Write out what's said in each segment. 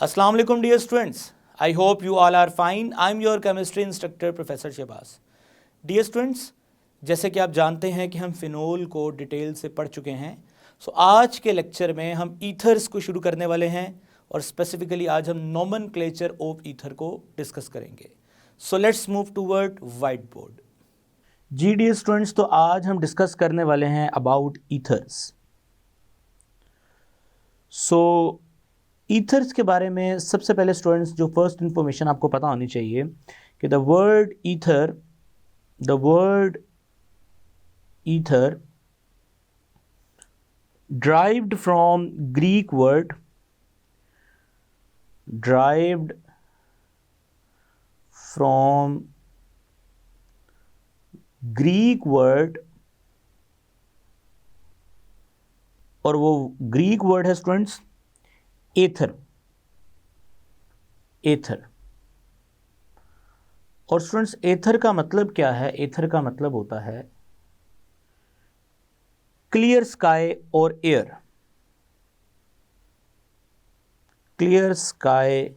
Assalamu alaikum dear students. I hope you all are fine. I'm your chemistry instructor Professor Shahbaz. Dear students, जैसे कि आप जानते हैं कि हम फिनोल को डिटेल से पढ़ चुके हैं. सो आज के लेक्चर में हम ईथर्स को शुरू करने वाले हैं और स्पेसिफिकली आज हम नोमेनक्लेचर ऑफ ईथर को डिस्कस करेंगे. So let's move toward white board. जी डियर स्टूडेंट्स, तो आज हम डिस्कस करने वाले हैं अबाउट ईथर्स. सो ईथर्स के बारे में सबसे पहले स्टूडेंट्स जो फर्स्ट इंफॉर्मेशन आपको पता होनी चाहिए कि the word ether derived from Greek word और वो ग्रीक वर्ड है स्टूडेंट्स एथर. और स्टूडेंट्स एथर का मतलब क्या है? एथर का मतलब होता है क्लियर स्काई और एयर. क्लियर स्काई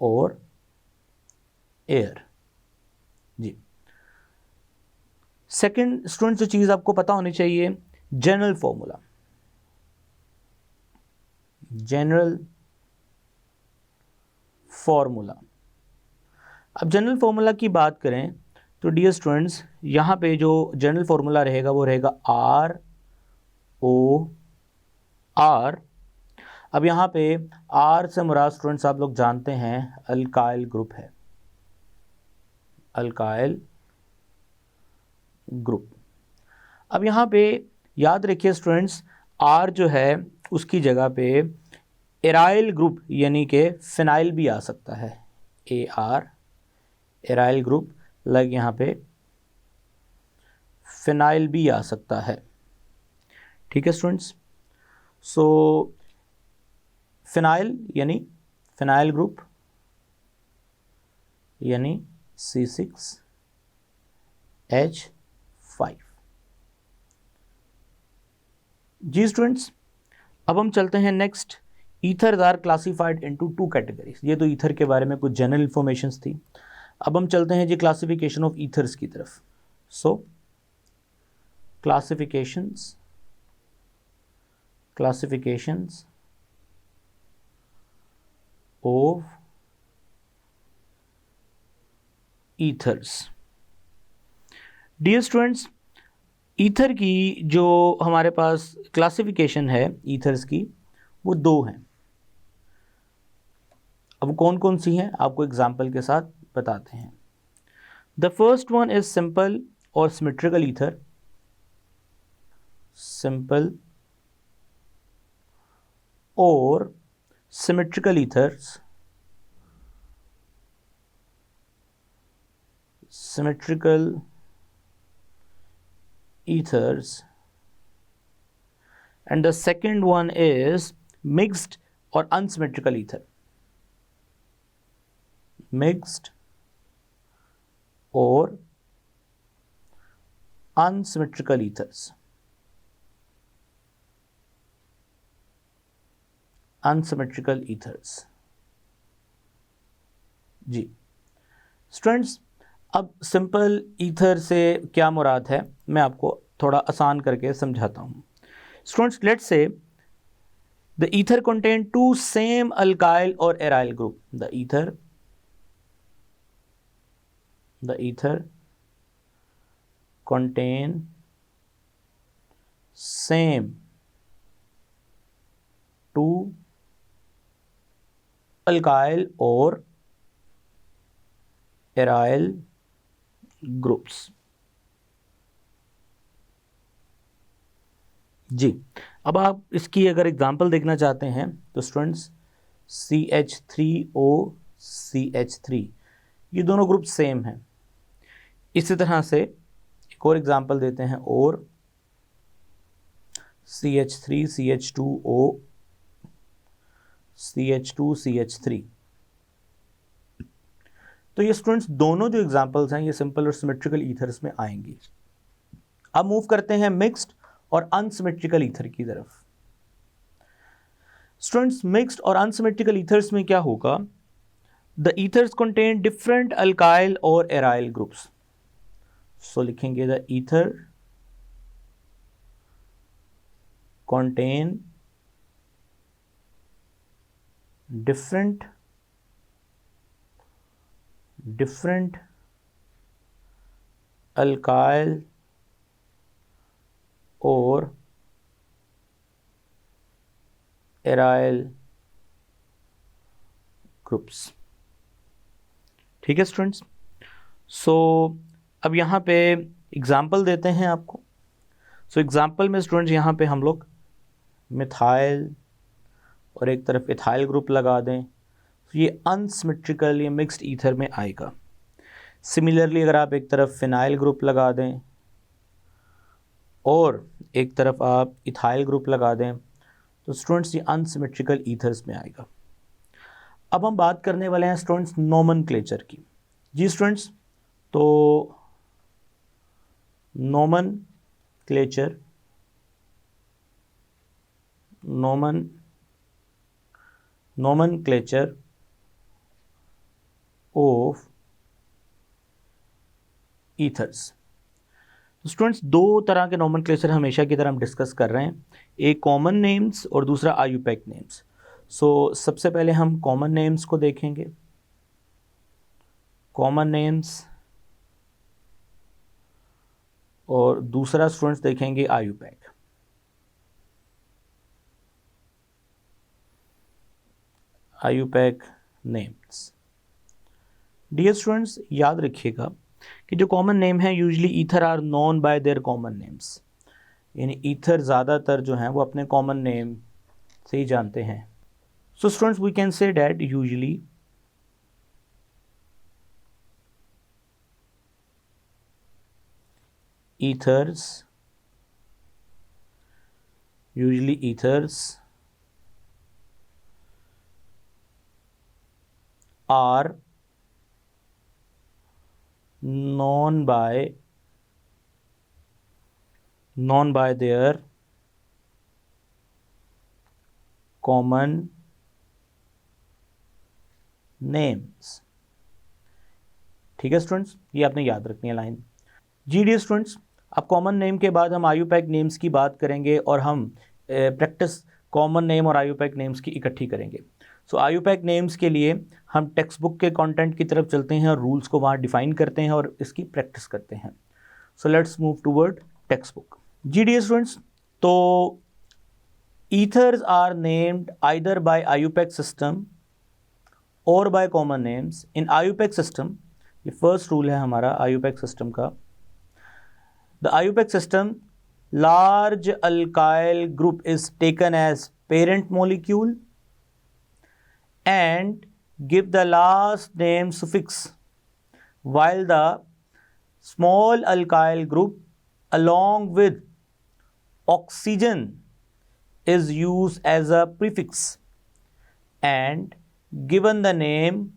और एयर. जी. सेकंड स्टूडेंट्स जो चीज आपको पता होनी चाहिए, जनरल फॉर्मूला. अब जनरल फॉर्मूला की बात करें तो डियर स्टूडेंट्स यहाँ पे जो जनरल फॉर्मूला रहेगा वो रहेगा ROR. अब यहाँ पे R से मुराद स्टूडेंट्स आप लोग जानते हैं अल्काइल ग्रुप है. Alkyl group. अब यहाँ पे याद रखिए स्टूडेंट्स R जो है उसकी जगह पे एराइल ग्रुप यानी कि फिनाइल भी आ सकता है. AR एराइल ग्रुप लाइक यहाँ पे फिनाइल भी आ सकता है. ठीक है स्टूडेंट्स. सो फिनाइल यानी फिनाइल ग्रुप यानी C6H5. जी स्टूडेंट्स, अब हम चलते हैं next. Ethers are classified into two categories. ये तो ईथर के बारे में कुछ जनरल इंफॉर्मेशंस थी. अब हम चलते हैं जी क्लासिफिकेशन ऑफ ईथर्स की तरफ. So classifications of ethers. Dear students, ether की जो हमारे पास क्लासिफिकेशन है ईथर्स की वो दो हैं. अब कौन कौन सी हैं आपको एग्जाम्पल के साथ बताते हैं. The first one is simple और सिमेट्रिकल ईथर. सिंपल और symmetrical ethers. Symmetrical ethers, and the second one is mixed or unsymmetrical ether. Mixed or unsymmetrical ethers. Unsymmetrical ethers. Ji students, अब सिंपल ईथर से क्या मुराद है मैं आपको थोड़ा आसान करके समझाता हूँ. Students let's say the ether contain two same alkyl or aryl group. द ईथर contain same two alkyl or aryl groups. जी. अब आप इसकी अगर एग्जांपल देखना चाहते हैं तो स्टूडेंट्स CH3O CH3 ये दोनों ग्रुप सेम हैं. इसी तरह से एक और एग्जांपल देते हैं और CH3 CH2O CH2 CH3. तो ये स्टूडेंट्स दोनों जो एग्जांपल्स हैं ये सिंपल और सिमेट्रिकल ईथर्स में आएंगी. अब मूव करते हैं मिक्स्ड और अनसिमेट्रिकल ईथर की तरफ. स्टूडेंट्स मिक्स्ड और अनसिमेट्रिकल ईथर्स में क्या होगा, the ethers contain different alkyl or aryl groups. सो लिखेंगे the ether contain different alkyl और एराइल ग्रुप्स। ठीक है स्टूडेंट्स, सो अब यहाँ पे एग्जाम्पल देते हैं आपको। सो एग्जाम्पल में स्टूडेंट्स यहाँ पे हम लोग मिथाइल और एक तरफ इथाइल ग्रुप लगा दें तो ये अनसिमेट्रिकल, ये मिक्स्ड ईथर में आएगा। सिमिलरली अगर आप एक तरफ फिनाइल ग्रुप लगा दें और एक तरफ आप इथाइल ग्रुप लगा दें तो स्टूडेंट्स ये अनसिमेट्रिकल ईथर्स में आएगा। अब हम बात करने वाले हैं स्टूडेंट्स नोमेनक्लेचर की। जी स्टूडेंट्स, तो नोमेनक्लेचर ऑफ ईथर्स। स्टूडेंट्स दो तरह के नोमेनक्लेचर हमेशा की तरह हम डिस्कस कर रहे हैं, एक कॉमन नेम्स और दूसरा आईयूपैक नेम्स। सो सबसे पहले हम कॉमन नेम्स को देखेंगे, कॉमन नेम्स, और दूसरा स्टूडेंट्स देखेंगे IUPAC. IUPAC names. Dear students याद रखिएगा कि जो कॉमन नेम है usually ether are known by their common names, यानी ईथर ज़्यादातर जो हैं वो अपने कॉमन नेम से ही जानते हैं। So students we can say that usually ethers are known by their common names। ठीक है स्टूडेंट्स, ये आपने याद रखनी है लाइन। जी डियर स्टूडेंट्स, अब कॉमन नेम के बाद हम आईयूपैक नेम्स की बात करेंगे और हम प्रैक्टिस कॉमन नेम और आईयूपैक नेम्स की इकट्ठी करेंगे। सो आईयूपैक नेम्स के लिए हम टेक्स्ट बुक के कंटेंट की तरफ चलते हैं और रूल्स को वहाँ डिफाइन करते हैं और इसकी प्रैक्टिस करते हैं। So let's move toward textbook. जी डियर स्टूडेंट्स, तो ethers are named either by IUPAC system or by common names. In IUPAC system, ये फर्स्ट रूल है हमारा आईयूपैक सिस्टम का, the IUPAC system, large alkyl group is taken as parent molecule and give the last name suffix, while the small alkyl group along with oxygen is used as a prefix and given the name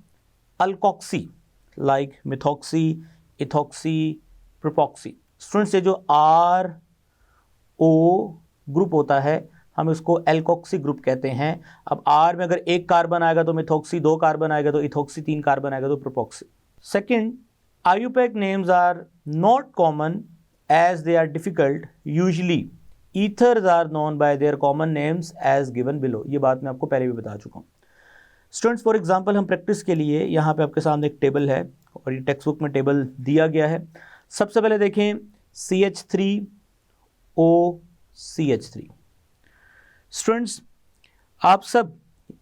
alkoxy like methoxy, ethoxy, propoxy। Students ये जो R O group होता है हम इसको alkoxy group कहते हैं। अब are में अगर एक कार्बन आएगा तो मिथोक्सी, दो कार्बन आएगा तो इथोक्सी, तीन कार्बन आएगा तो propoxy. Second, IUPAC names are not common as they are difficult, usually ethers are known by their common names as given below. ये बात मैं आपको पहले भी बता चुका हूँ। स्टूडेंट्स फॉर एग्जांपल हम प्रैक्टिस के लिए यहाँ पे आपके सामने एक टेबल है और ये टेक्स्ट बुक में टेबल दिया गया है। सबसे पहले देखें CH3OCH3। स्टूडेंट्स आप सब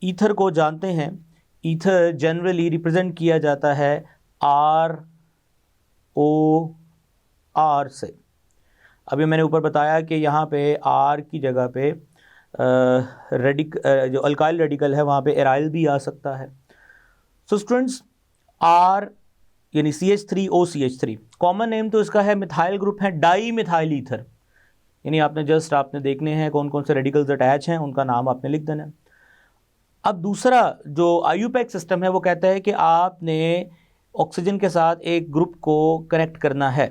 ईथर को जानते हैं, ईथर जनरली रिप्रेजेंट किया जाता है ROR से। अभी मैंने ऊपर बताया कि यहाँ पे R की जगह पे जो अल्काइल रेडिकल है वहाँ पे एराइल भी आ सकता है। सो स्टूडेंट्स R यानी CH3OCH3 कॉमन नेम तो इसका है, मिथाइल ग्रुप है, डाई मिथाइल ईथर, यानी आपने देखने हैं कौन कौन से रेडिकल्स अटैच हैं, उनका नाम आपने लिख देना है। अब दूसरा जो आईयूपैक सिस्टम है वो कहता है कि आपने ऑक्सीजन के साथ एक ग्रुप को कनेक्ट करना है।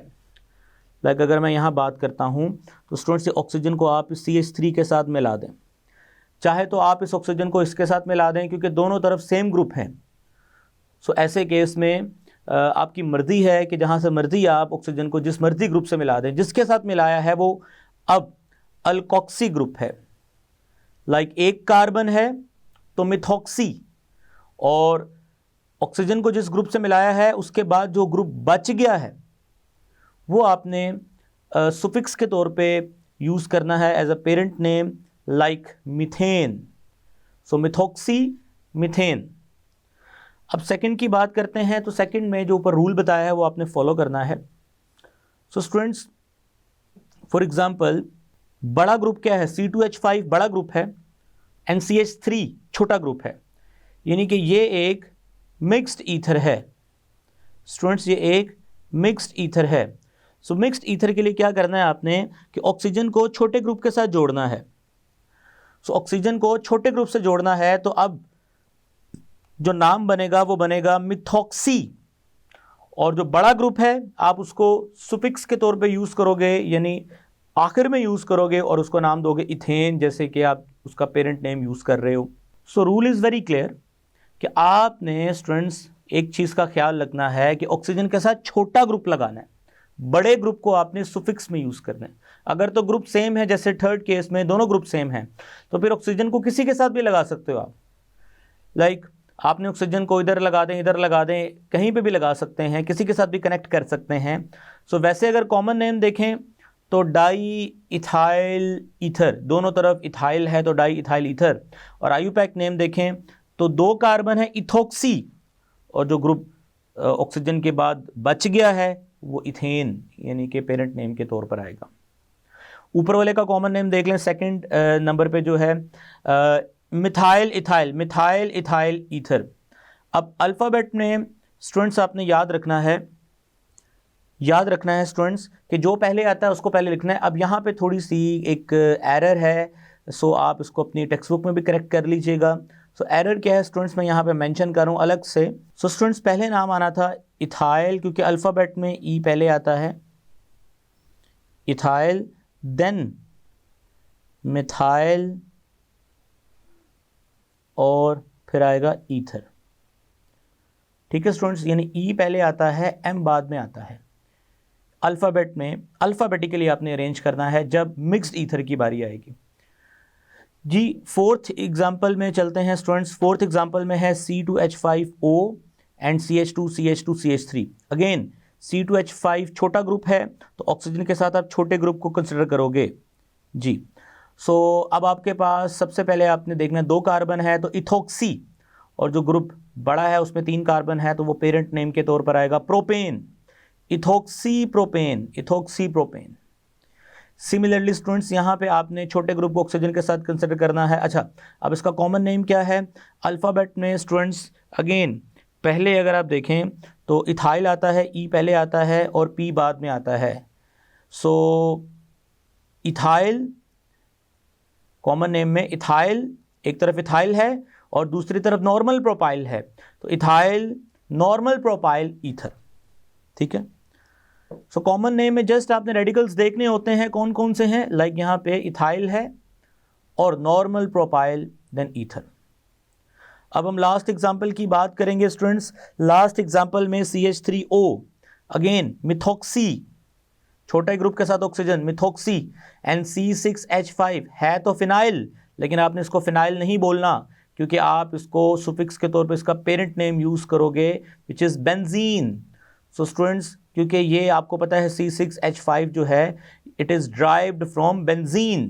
लाइक अगर मैं यहाँ बात करता हूँ तो स्टूडेंट्स ऑक्सीजन को आप CH3 के साथ मिला दें, चाहे तो आप इस ऑक्सीजन को इसके साथ मिला दें क्योंकि दोनों तरफ सेम ग्रुप हैं। सो ऐसे केस में आपकी मर्जी है कि जहाँ से मर्जी आप ऑक्सीजन को जिस मर्जी ग्रुप से मिला दें। जिसके साथ मिलाया है वो अब अल्कोक्सी ग्रुप है। लाइक एक कार्बन है तो मिथॉक्सी, और ऑक्सीजन को जिस ग्रुप से मिलाया है उसके बाद जो ग्रुप बच गया है वो आपने सुफिक्स के तौर पे यूज़ करना है as a parent name, like methane. So methoxy methane. अब सेकंड की बात करते हैं, तो सेकंड में जो ऊपर रूल बताया है वो आपने फॉलो करना है। सो स्टूडेंट्स, फॉर एग्जांपल बड़ा ग्रुप क्या है, C2H5 बड़ा ग्रुप है, NCH3 छोटा ग्रुप है, यानी कि ये एक मिक्स्ड ईथर है। स्टूडेंट्स ये एक मिक्स्ड ईथर है। सो मिक्स्ड ईथर के लिए क्या करना है आपने कि ऑक्सीजन को छोटे ग्रुप के साथ जोड़ना है। सो ऑक्सीजन को छोटे ग्रुप से जोड़ना है, तो अब जो नाम बनेगा वो बनेगा मिथॉक्सी, और जो बड़ा ग्रुप है आप उसको सुफिक्स के तौर पे यूज़ करोगे, यानी आखिर में यूज़ करोगे और उसको नाम दोगे इथेन, जैसे कि आप उसका पेरेंट नेम यूज़ कर रहे हो। So rule is very clear कि आपने स्टूडेंट्स एक चीज़ का ख्याल रखना है कि ऑक्सीजन के साथ छोटा ग्रुप लगाना है, बड़े ग्रुप को आपने सुफिक्स में यूज़ करना है। अगर तो ग्रुप सेम है, जैसे थर्ड केस में दोनों ग्रुप सेम हैं, तो फिर ऑक्सीजन को किसी के साथ भी लगा सकते हो आप। लाइक आपने ऑक्सीजन को इधर लगा दें, इधर लगा दें, कहीं पे भी लगा सकते हैं, किसी के साथ भी कनेक्ट कर सकते हैं। सो वैसे अगर कॉमन नेम देखें तो डाई इथाइल ईथर, दोनों तरफ इथाइल है तो डाई इथाइल ईथर। और आईयूपैक नेम देखें तो 2 कार्बन है इथोक्सी, और जो ग्रुप ऑक्सीजन के बाद बच गया है वो इथेन, यानी कि पेरेंट नेम के तौर पर आएगा। ऊपर वाले का कॉमन नेम देख लें, सेकंड नंबर पे जो है methyl ethyl, methyl ethyl ether. अब अल्फ़ाबेट में स्टूडेंट्स आपने याद रखना है स्टूडेंट्स कि जो पहले आता है उसको पहले लिखना है। अब यहाँ पे थोड़ी सी एक एरर है, सो आप इसको अपनी टेक्स्ट बुक में भी करेक्ट कर लीजिएगा। सो एरर क्या है स्टूडेंट्स, मैं यहाँ पे मेंशन करूँ अलग से। सो स्टूडेंट्स पहले नाम आना था इथाइल, क्योंकि अल्फ़ाबेट में ई पहले आता है, इथाइल, देन मिथाइल, और फिर आएगा ईथर। ठीक है स्टूडेंट्स, यानी ई पहले आता है, एम बाद में आता है। अल्फ़ाबेट में अल्फ़ाबेटिकली आपने अरेंज करना है जब मिक्स्ड ईथर की बारी आएगी। जी फोर्थ एग्जाम्पल में चलते हैं स्टूडेंट्स। फोर्थ एग्जाम्पल में है C2H5O and CH2CH2CH3। Again C2H5 छोटा ग्रुप है, तो ऑक्सीजन के साथ आप छोटे ग्रुप को कंसिडर करोगे जी। सो अब आपके पास सबसे पहले आपने देखना 2 कार्बन है तो इथोक्सी, और जो ग्रुप बड़ा है उसमें 3 कार्बन है तो वो पेरेंट नेम के तौर पर आएगा propane, ethoxy propane, ethoxy propane. Similarly students यहाँ पे आपने छोटे ग्रुप को ऑक्सीजन के साथ कंसिडर करना है। अच्छा, अब इसका कॉमन नेम क्या है? अल्फ़ाबेट में स्टूडेंट्स अगेन पहले अगर आप देखें तो इथाइल आता है, ई पहले आता है और पी बाद में आता है। सो इथाइल, कॉमन नेम में इथाइल, एक तरफ इथाइल है और दूसरी तरफ नॉर्मल प्रोपाइल है, तो इथाइल नॉर्मल प्रोपाइल ईथर। ठीक है, सो कॉमन नेम में जस्ट आपने रेडिकल्स देखने होते हैं कौन कौन से हैं, लाइक यहाँ पे इथाइल है और नॉर्मल प्रोपाइल देन ईथर। अब हम लास्ट एग्जांपल की बात करेंगे स्टूडेंट्स। लास्ट एग्जांपल में CH3O, अगेन मिथॉक्सी, छोटे ग्रुप के साथ ऑक्सीजन मिथॉक्सी, एंड C6H5 है तो फिनाइल, लेकिन आपने इसको फिनाइल नहीं बोलना क्योंकि आप इसको सुफिक्स के तौर पे इसका पेरेंट नेम यूज़ करोगे which is benzene. So students क्योंकि ये आपको पता है C6H5 जो है it is derived from benzene,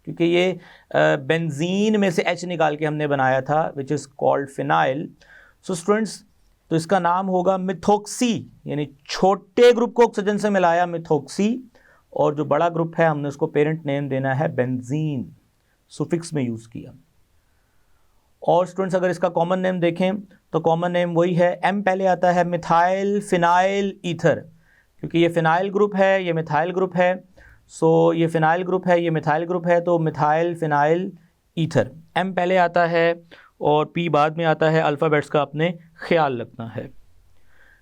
क्योंकि ये बेंजीन में से H निकाल के हमने बनाया था which is called phenyl. So students तो इसका नाम होगा मिथॉक्सी, यानी छोटे ग्रुप को ऑक्सीजन से मिलाया मिथॉक्सी, और जो बड़ा ग्रुप है हमने उसको पेरेंट नेम देना है बेंजीन, सुफिक्स में यूज़ किया। और स्टूडेंट्स अगर इसका कॉमन नेम देखें तो कॉमन नेम वही है, एम पहले आता है, मिथाइल फिनाइल ईथर, क्योंकि ये फिनाइल ग्रुप है, ये मिथाइल ग्रुप है। सो ये फिनाइल ग्रुप है, ये मिथाइल ग्रुप है, तो मिथाइल फिनाइल ईथर, एम पहले आता है और पी बाद में आता है। अल्फ़ाबेट्स का आपने ख्याल रखना है।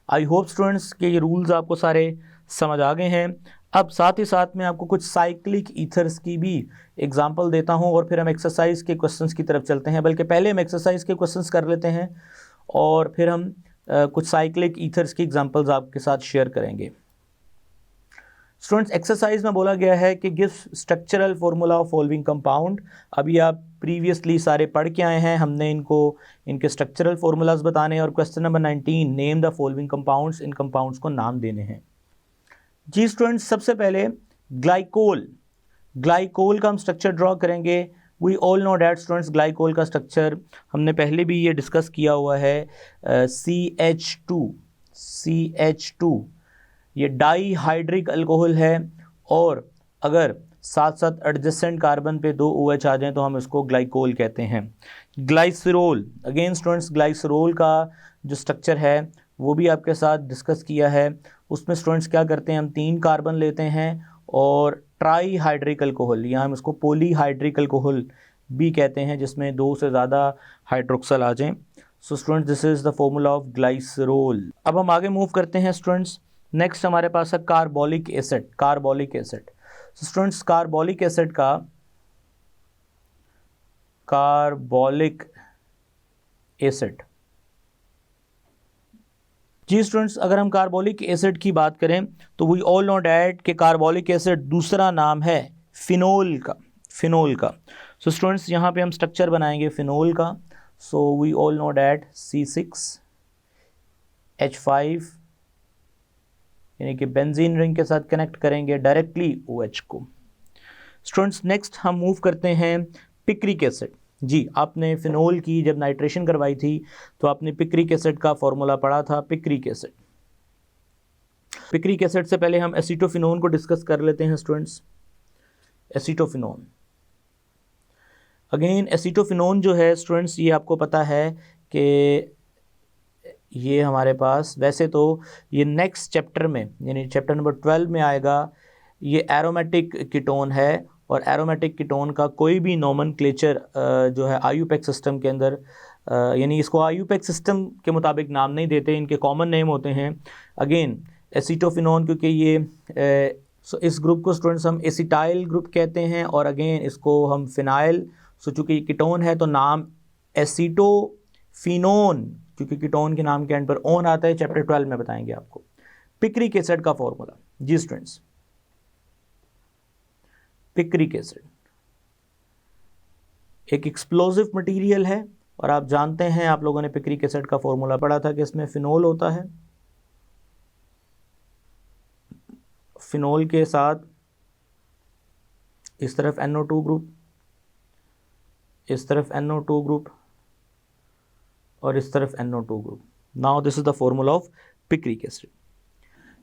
आई होप स्टूडेंट्स कि ये रूल्स आपको सारे समझ आ गए हैं। अब साथ ही साथ में आपको कुछ साइक्लिक ईथर्स की भी एग्जांपल देता हूं और फिर हम एक्सरसाइज के क्वेश्चंस की तरफ चलते हैं। बल्कि पहले हम एक्सरसाइज के क्वेश्चंस कर लेते हैं और फिर हम कुछ साइक्लिक ईथर्स की एग्जांपल्स आपके साथ शेयर करेंगे। स्टूडेंट्स, एक्सरसाइज में बोला गया है कि give structural formula of following compound. अभी आप प्रीवियसली सारे पढ़ के आए हैं, हमने इनके स्ट्रक्चरल फॉर्मूलाज बताने हैं। और question number 19, name the following compounds, in compounds को नाम देने हैं। जी स्टूडेंट्स, सबसे पहले ग्लाइकोल का हम स्ट्रक्चर ड्रॉ करेंगे। We all know that students, glycol का स्ट्रक्चर हमने पहले भी ये डिस्कस किया हुआ है। CH2 ये डाई हाइड्रिक अल्कोहल है और अगर साथ साथ एडजेसेंट कार्बन पे 2 OH आ जाएं तो हम इसको ग्लाइकोल कहते हैं। ग्लाइसरोल, अगेन स्टूडेंट्स, ग्लाइसरोल का जो स्ट्रक्चर है वो भी आपके साथ डिस्कस किया है। उसमें स्टूडेंट्स क्या करते हैं, हम 3 कार्बन लेते हैं और ट्राई हाइड्रिक अल्कोहल या हम इसको पॉलीहाइड्रिक अल्कोहल भी कहते हैं, जिसमें 2 से ज़्यादा हाइड्रोक्सल आ जाएं। So students, this is the formula of glycerol. अब हम आगे मूव करते हैं स्टूडेंट्स। नेक्स्ट हमारे पास है carbolic acid. Students, carbolic acid जी स्टूडेंट्स, अगर हम कार्बोलिक एसिड की बात करें तो वी ऑल नो डैट कि कार्बोलिक एसिड दूसरा नाम है फिनोल का। सो स्टूडेंट्स, यहाँ पे हम स्ट्रक्चर बनाएंगे फिनोल का। So we all know that C6H5 यानी कि बेंजीन रिंग के साथ कनेक्ट करेंगे डायरेक्टली OH को। स्टूडेंट्स, नेक्स्ट हम मूव करते हैं पिक्रिक एसिड। जी, आपने फिनोल की जब नाइट्रेशन करवाई थी तो आपने पिक्रिक एसिड का फॉर्मूला पढ़ा था। पिक्रिक एसिड से पहले हम एसीटोफिनोन को डिस्कस कर लेते हैं स्टूडेंट्स। एसीटोफिनोन, अगेन एसीटोफिनोन जो है स्टूडेंट्स, ये आपको पता है कि ये हमारे पास वैसे तो ये नेक्स्ट चैप्टर में यानी चैप्टर नंबर 12 में आएगा। ये एरोमेटिक कीटोन है और एरोमेटिक कीटोन का कोई भी नोमेनक्लेचर जो है IUPAC सिस्टम के अंदर यानी इसको IUPAC सिस्टम के मुताबिक नाम नहीं देते, इनके कॉमन नेम होते हैं। अगेन एसीटोफिनोन, क्योंकि ये इस ग्रुप को स्टूडेंट्स हम एसिटाइल ग्रुप कहते हैं और अगेन इसको हम फिनाइल। सो चूँकि ये कीटोन है तो नाम एसीटोफिनोन, क्योंकि कीटोन के नाम के एंड पर ओन आता है, चैप्टर 12 में बताएंगे आपको। पिक्रिक एसिड का फॉर्मूला। जी स्टूडेंट्स, पिक्रिक एसिड एक एक्सप्लोजिव मटेरियल है और आप जानते हैं, आप लोगों ने पिक्रिक एसिड का फॉर्मूला पढ़ा था कि इसमें फिनोल होता है। फिनोल के साथ इस तरफ NO2 ग्रुप, इस तरफ NO2 ग्रुप और इस तरफ NO2 group. Now this is the formula of picric acid.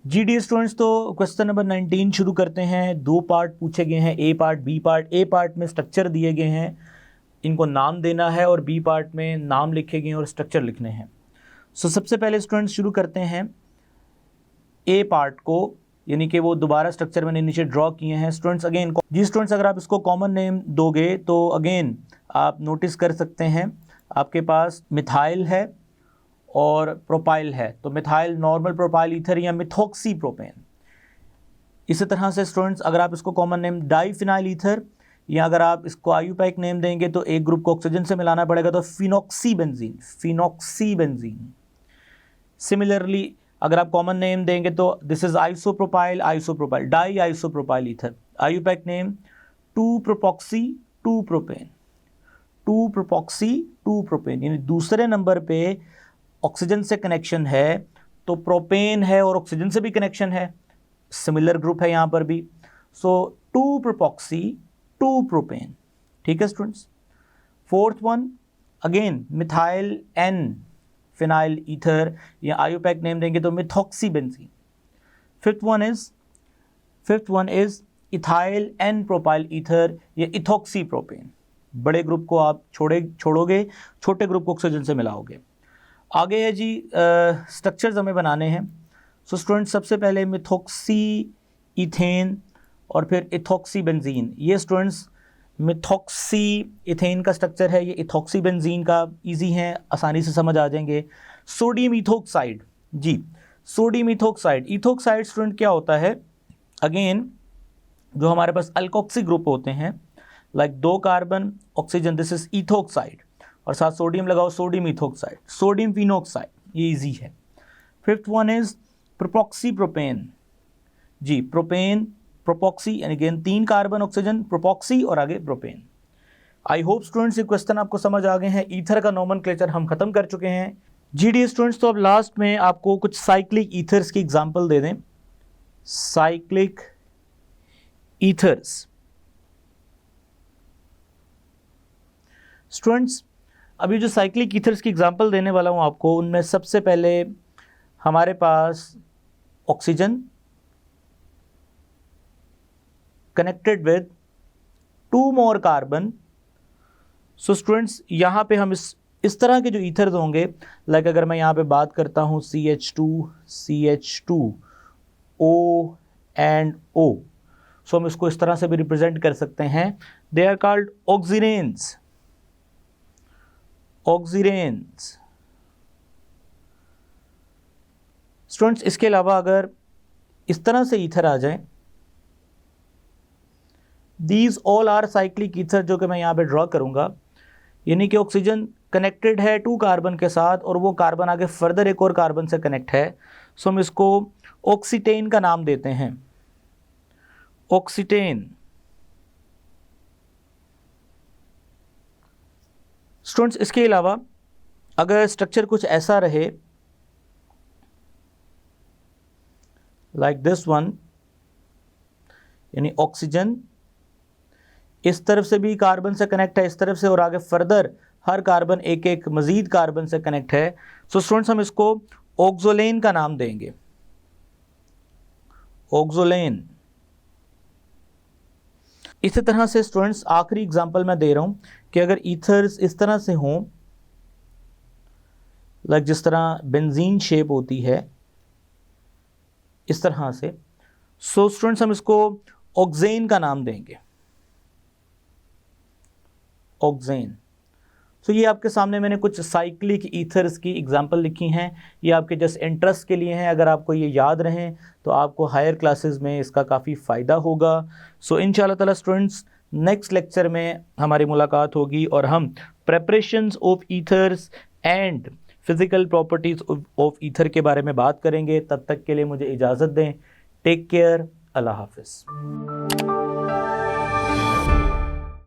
GD students, तो क्वेश्चन नंबर 19 शुरू करते हैं। 2 पार्ट पूछे गए हैं, A part B part. A part में स्ट्रक्चर दिए गए हैं, इनको नाम देना है और B पार्ट में नाम लिखे गए हैं और स्ट्रक्चर लिखने हैं। सो सबसे पहले स्टूडेंट्स शुरू करते हैं A पार्ट को, यानी कि वो दोबारा स्ट्रक्चर मैंने नीचे ड्रॉ किए हैं स्टूडेंट्स। अगेन जी स्टूडेंट्स, अगर आप इसको कॉमन नेम दोगे तो अगेन आप नोटिस कर सकते हैं आपके पास मिथाइल है और प्रोपाइल है। तो मिथाइल नॉर्मल प्रोपाइल ईथर या मिथॉक्सी प्रोपेन। इसी तरह से स्टूडेंट्स, अगर आप इसको कॉमन नेम डाईफिनाइल ईथर या अगर आप इसको IUPAC नेम देंगे तो एक ग्रुप को ऑक्सीजन से मिलाना पड़ेगा, तो फिनॉक्सी बेंजीन। सिमिलरली अगर आप कॉमन नेम देंगे तो this is isopropyl di isopropyl ether. IUPAC name two propoxy two propane, यानी दूसरे नंबर पे ऑक्सीजन से कनेक्शन है तो प्रोपेन है और ऑक्सीजन से भी कनेक्शन है, सिमिलर ग्रुप है यहाँ पर भी। सो 2-प्रोपॉक्सी 2-प्रोपेन, ठीक है students. 4th one again methyl N phenyl ether या IUPAC नेम देंगे तो methoxy benzene. 5th one is ethyl N propyl ether या इथॉक्सी प्रोपेन। बड़े ग्रुप को आप छोड़ोगे, छोटे ग्रुप को ऑक्सीजन से मिलाओगे। आगे है जी स्ट्रक्चर्स हमें बनाने हैं। सो स्टूडेंट्स, सबसे पहले मिथॉक्सी इथेन और फिर इथॉक्सी बेंजीन। ये स्टूडेंट्स मिथॉक्सी इथेन का स्ट्रक्चर है, ये इथॉक्सी बेंजीन का इजी है, आसानी से समझ आ जाएंगे। सोडियम इथोक्साइड, जी सोडियम इथोक्साइड। इथोक्साइड स्टूडेंट क्या होता है? अगेन जो हमारे पास अल्कोक्सी ग्रुप होते हैं, like 2 carbon oxygen, this is ethoxide, और साथ सोडियम लगाओ, सोडियम इथोक्साइड, सोडियम फिनोक्साइड, ये इजी है। Fifth one is propoxy propane. जी, प्रोपेन, प्रोपॉक्सी, यानी अगेन 3 कार्बन ऑक्सीजन, प्रोपॉक्सी और आगे प्रोपेन। आई होप स्टूडेंट्स ये क्वेश्चन आपको समझ आ गए हैं। ईथर का नोमेनक्लेचर हम खत्म कर चुके हैं। जी डी स्टूडेंट्स, तो अब लास्ट में आपको कुछ साइक्लिक ईथर्स की एग्जांपल दे दें। साइक्लिक ईथर्स स्टूडेंट्स, अभी जो साइक्लिक ईथर्स की एग्जांपल देने वाला हूं आपको, उनमें सबसे पहले हमारे पास oxygen connected with 2 more carbon. So students, यहाँ पे हम इस तरह के जो ईथर्स होंगे, लाइक अगर मैं यहाँ पे बात करता हूँ CH2 O एंड O, सो हम इसको इस तरह से भी रिप्रेजेंट कर सकते हैं। They are called oxiranes. Oxiranes students, इसके अलावा अगर इस तरह से ईथर आ जाए, these all are cyclic ether, जो कि मैं यहाँ पे ड्रॉ करूँगा, यानी कि ऑक्सीजन कनेक्टेड है 2 कार्बन के साथ और वो कार्बन आगे फर्दर एक और कार्बन से कनेक्ट है, सो हम इसको ऑक्सीटेन का नाम देते हैं। ऑक्सीटेन स्टूडेंट्स, इसके अलावा अगर स्ट्रक्चर कुछ ऐसा रहे, लाइक दिस वन, यानी ऑक्सीजन इस तरफ से भी कार्बन से कनेक्ट है, इस तरफ से, और आगे फर्दर हर कार्बन एक एक मजीद कार्बन से कनेक्ट है, सो स्टूडेंट्स हम इसको ऑक्सोलेन का नाम देंगे। ऑक्सोलेन। इसी तरह से स्टूडेंट्स, आखिरी एग्जांपल मैं दे रहा हूं कि अगर ईथर्स इस तरह से हों, लाइक जिस तरह बेंजीन शेप होती है इस तरह से, सो स्टूडेंट्स हम इसको ऑक्सेन का नाम देंगे। ऑक्सेन। सो ये आपके सामने मैंने कुछ साइक्लिक ईथर्स की एग्जांपल लिखी हैं। ये आपके जस्ट इंटरेस्ट के लिए हैं। अगर आपको ये याद रहें तो आपको हायर क्लासेस में इसका काफ़ी फ़ायदा होगा। सो इंशाल्लाह ताला स्टूडेंट्स, नेक्स्ट लेक्चर में हमारी मुलाकात होगी और हम preparations of ethers and physical properties of ether के बारे में बात करेंगे। तब तक के लिए मुझे इजाज़त दें। Take care. अल्लाह हाफ़िज़।